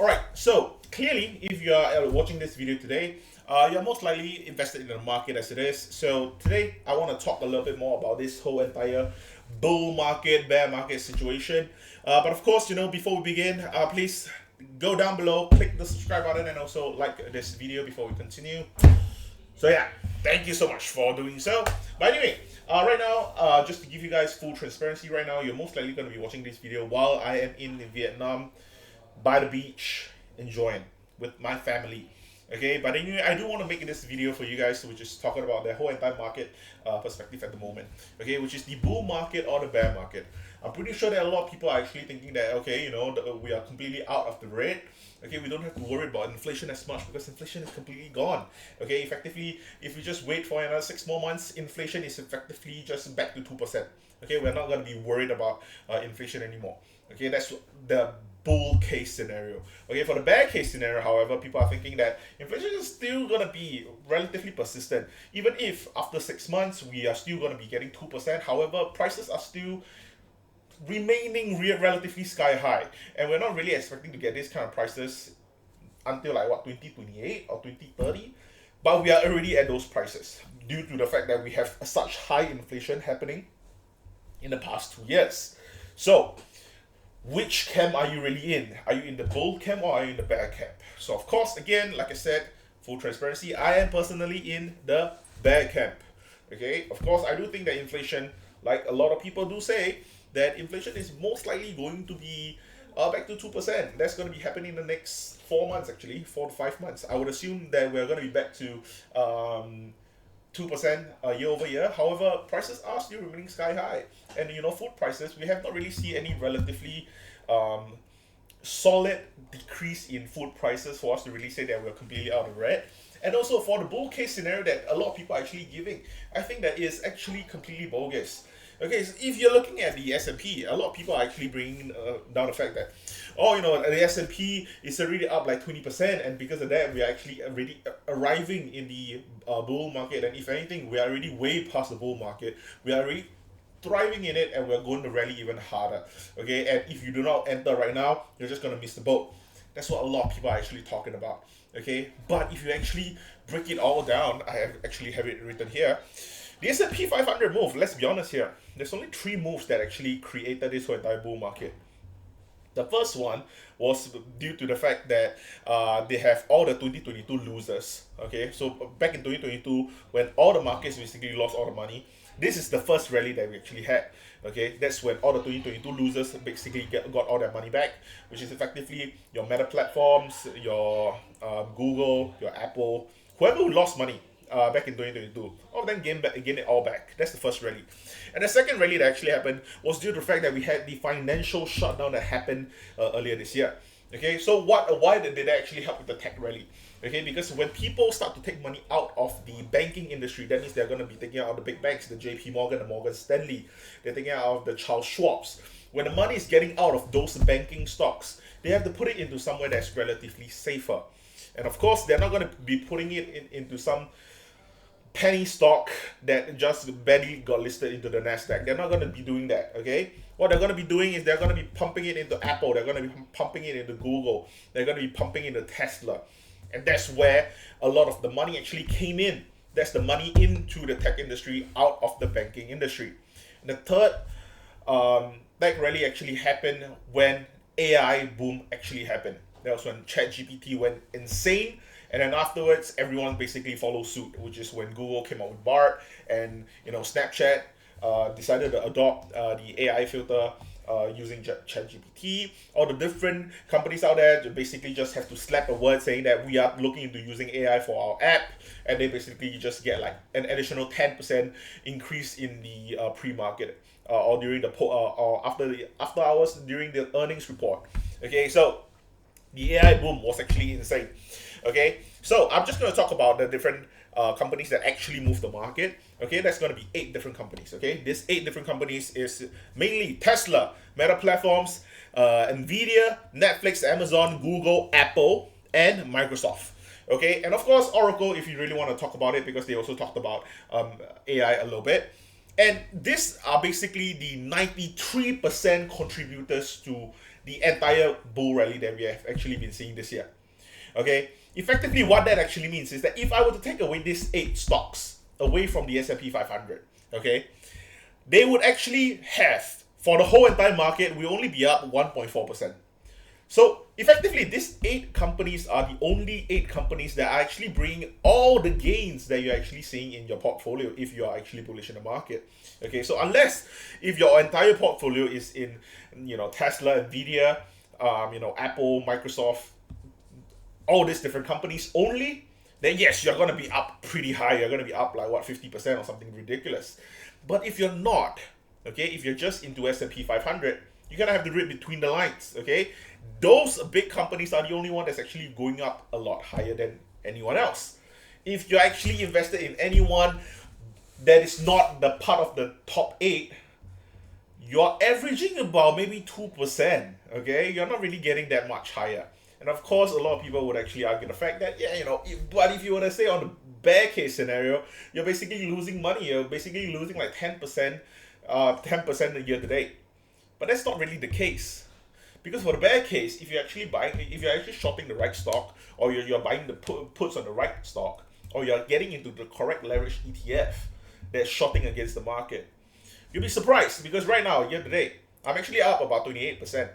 Alright, so clearly, if you are watching this video today, you're most likely invested in the market as it is. So today, I want to talk a little bit more about this whole entire bull market, bear market situation. But of course, before we begin, please go down below, click the subscribe button, and also like this video before we continue. So yeah, thank you so much for doing so. But anyway, right now, just to give you guys full transparency, right now you're most likely going to be watching this video while I am in Vietnam, by the beach, enjoying with my family. Okay, but anyway, I do want to make this video for you guys, which is talking about the whole entire market perspective at the moment. Okay, which is the bull market or the bear market. I'm pretty sure that a lot of people are actually thinking that we are completely out of the red. Okay, we don't have to worry about inflation as much because inflation is completely gone. Okay, effectively, if we just wait for another 6 more months, inflation is effectively just back to 2%. Okay, we're not going to be worried about inflation anymore. Okay, that's the bull case scenario. Okay, for the bear case scenario, however, people are thinking that inflation is still going to be relatively persistent. Even if after 6 months we are still going to be getting 2%, however, prices are still remaining relatively sky high, and we're not really expecting to get this kind of prices until like what 2028 or 2030, but we are already at those prices due to the fact that we have such high inflation happening in the past 2 years. So which camp are you really in? Are you in the bull camp or are you in the bear camp? So of course, again, like I said, full transparency, I am personally in the bear camp. Okay, of course, I do think that inflation, like a lot of people do say, that inflation is most likely going to be back to 2%. That's going to be happening in the next 4 months, actually, 4 to 5 months. I would assume that we're going to be back to 2% year over year. However, prices are still remaining sky high. And food prices, we have not really seen any relatively solid decrease in food prices for us to really say that we're completely out of the red. And also for the bull case scenario that a lot of people are actually giving, I think that is actually completely bogus. Okay, so if you're looking at the S&P, a lot of people are actually bringing down the fact that, the S&P is already up like 20%, and because of that, we are actually already arriving in the bull market, and if anything, we are already way past the bull market. We are already thriving in it, and we're going to rally even harder. Okay, and if you do not enter right now, you're just going to miss the boat. That's what a lot of people are actually talking about. Okay, but if you actually break it all down, actually have it written here. The S&P 500 move, let's be honest here, there's only 3 moves that actually created this whole entire bull market. The first one was due to the fact that they have all the 2022 losers. Okay, so back in 2022, when all the markets basically lost all the money, this is the first rally that we actually had. Okay, that's when all the 2022 losers basically got all their money back, which is effectively your Meta platforms, your Google, your Apple, whoever who lost money back in 2022. All of them gained it all back. That's the first rally. And the second rally that actually happened was due to the fact that we had the financial shutdown that happened earlier this year. Okay, so why did they actually help with the tech rally? Okay, because when people start to take money out of the banking industry, that means they're going to be taking out of the big banks, the JP Morgan, the Morgan Stanley. They're taking out of the Charles Schwab's. When the money is getting out of those banking stocks, they have to put it into somewhere that's relatively safer. And of course, they're not going to be putting it into some penny stock that just barely got listed into the Nasdaq. They're not going to be doing that. Okay, what they're going to be doing is they're going to be pumping it into Apple. They're going to be pumping it into Google. They're going to be pumping into Tesla, and that's where a lot of the money actually came in. That's the money into the tech industry out of the banking industry. And the third tech rally actually happened when AI boom actually happened. That was when ChatGPT went insane. And then afterwards, everyone basically followed suit, which is when Google came out with Bard, and Snapchat decided to adopt the AI filter using ChatGPT. All the different companies out there basically just have to slap a word saying that we are looking into using AI for our app, and they basically just get like an additional 10% increase in the pre-market or during the or after hours during the earnings report. Okay, so the AI boom was actually insane. Okay, so I'm just going to talk about the different companies that actually move the market. Okay, that's going to be 8 different companies. Okay, these 8 different companies is mainly Tesla, Meta Platforms, Nvidia, Netflix, Amazon, Google, Apple, and Microsoft. Okay, and of course Oracle, if you really want to talk about it, because they also talked about AI a little bit. And these are basically the 93% contributors to the entire bull rally that we have actually been seeing this year. Okay, effectively what that actually means is that if I were to take away these 8 stocks away from the S&P 500, okay, they would actually have, for the whole entire market, we only be up 1.4%. So effectively, these 8 companies are the only 8 companies that are actually bringing all the gains that you're actually seeing in your portfolio if you are actually bullish in the market. Okay, so unless if your entire portfolio is in, Tesla, Nvidia, Apple, Microsoft, all these different companies only, then yes, you're gonna be up pretty high. You're gonna be up like what, 50% or something ridiculous. But if you're not, okay, if you're just into S&P 500, you're gonna have to read between the lines. Okay, those big companies are the only one that's actually going up a lot higher than anyone else. If you're actually invested in anyone that is not the part of the top 8, you're averaging about maybe 2%. Okay, you're not really getting that much higher. And of course, a lot of people would actually argue the fact that, but if you were to say on the bear case scenario, you're basically losing money. You're basically losing like 10%, 10% a year to date. But that's not really the case. Because for the bear case, if you're actually shorting the right stock, or you're buying the puts on the right stock, or you're getting into the correct leverage ETF that's shorting against the market, you'll be surprised because right now, year to date, I'm actually up about 28%.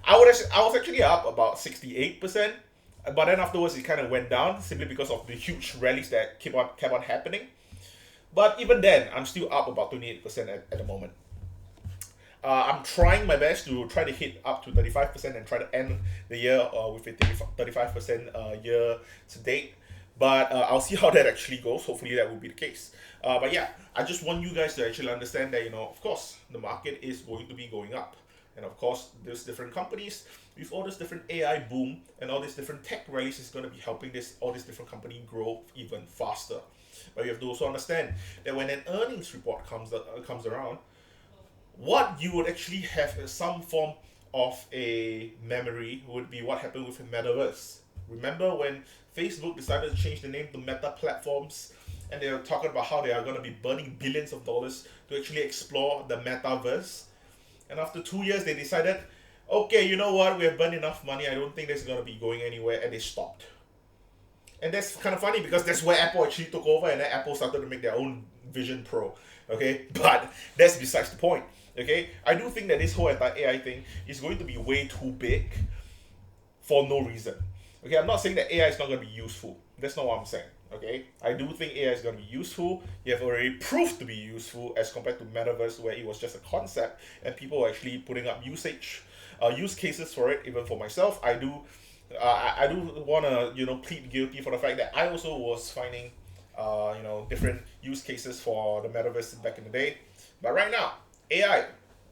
I was actually up about 68%, but then afterwards it kind of went down simply because of the huge rallies that kept on happening. But even then, I'm still up about 28% at the moment. I'm trying my best to try to hit up to 35% and try to end the year with a 35% year to date. But I'll see how that actually goes. Hopefully that will be the case. But yeah, I just want you guys to actually understand that, of course, the market is going to be going up. And of course, there's different companies with all this different AI boom and all these different tech rallies is going to be helping all this different company grow even faster. But you have to also understand that when an earnings report comes around, what you would actually have as some form of a memory would be what happened with the metaverse. Remember when Facebook decided to change the name to Meta Platforms, and they were talking about how they are going to be burning billions of dollars to actually explore the metaverse? And after 2 years, they decided, okay, you know what, we have burned enough money, I don't think this is going to be going anywhere, and they stopped. And that's kind of funny because that's where Apple actually took over, and then Apple started to make their own Vision Pro. Okay, but that's besides the point. Okay, I do think that this whole entire AI thing is going to be way too big for no reason. Okay, I'm not saying that AI is not going to be useful. That's not what I'm saying. Okay, I do think AI is going to be useful. You have already proved to be useful as compared to Metaverse, where it was just a concept and people were actually putting up use cases for it. Even for myself, I do want to plead guilty for the fact that I also was finding different use cases for the Metaverse back in the day. But right now, AI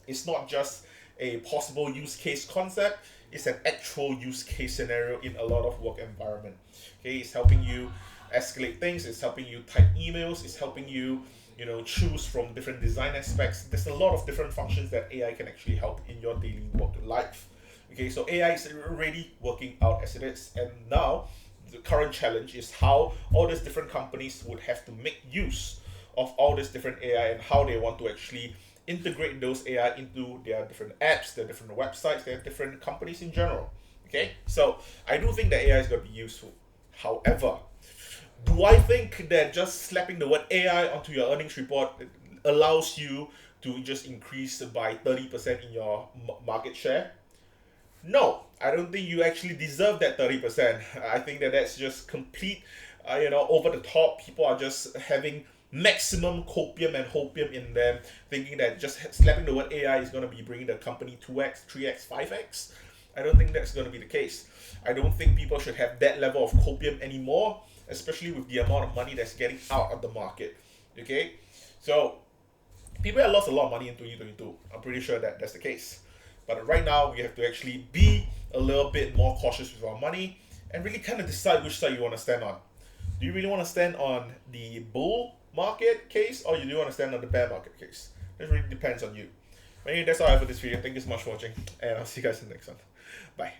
is not just a possible use case concept, it's an actual use case scenario in a lot of work environment. Okay, it's helping you escalate things, it's helping you type emails, it's helping you, choose from different design aspects. There's a lot of different functions that AI can actually help in your daily work life. Okay, so AI is already working out as it is, and now the current challenge is how all these different companies would have to make use of all this different AI and how they want to actually integrate those AI into their different apps, their different websites, their different companies in general. Okay, so I do think that AI is going to be useful. However, do I think that just slapping the word AI onto your earnings report allows you to just increase by 30% in your market share? No, I don't think you actually deserve that 30%. I think that that's just complete, over the top. People are just having maximum copium and hopium in them, thinking that just slapping the word AI is going to be bringing the company 2x, 3x, 5x. I don't think that's going to be the case. I don't think people should have that level of copium anymore, especially with the amount of money that's getting out of the market. Okay, so people have lost a lot of money in 2022. I'm pretty sure that that's the case. But right now, we have to actually be a little bit more cautious with our money and really kind of decide which side you want to stand on. Do you really want to stand on the bull market case, or you do want to stand on the bear market case? It really depends on you. Anyway, that's all I have for this video. Thank you so much for watching, and I'll see you guys in the next one. Bye.